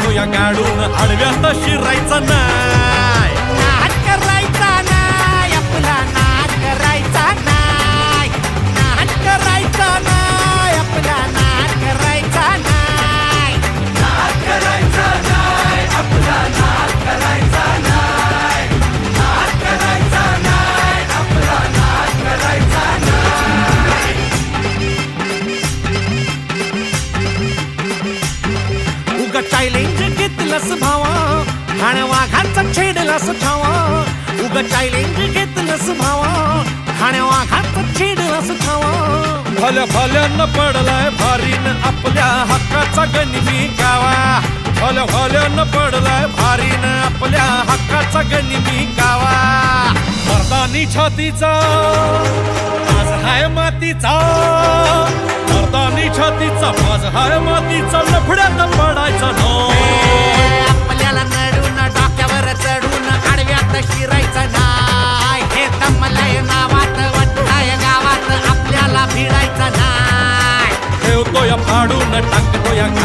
टाकतो या गाडून आडव्यात शिरायचा नाही. नाद करायचा नाही आपला, नाद करायचा नाही, नाद करायचा नाही आपला, नाद करायचा नाही, नाद करायचा नाही आपला, नाद करायचा नाही, नाद करायचा नाही आपला, नाद करायचा नाही. उगा चॅलेंज घेतलंस भावा, ठाण्या वाघाचा छेडलास ठावा. उगा चॅलेंज घेतलंस भावा, ठाण्या वाघाचा छेडलास ठावा. भल्या भल्यानं पडलाय भारीन आपल्या हक्काचा गनिमी गावा. भल्या भल्यानं पडलाय भारीन आपल्या हक्काचा गनिमी गावा. मर्दानी छातीचा आज हाय मातीचा, मर्दानी छातीचा आज हाय मातीचा, लफड्यात पडायचा नो. आपल्याला नडून डोक्यावर चढून आडव्यात शिरायचं नाही. हे दमलय नावात वट्टाय गावात आपल्याला भिडायचं नाही. ठेवतो या फाडून टाकतो या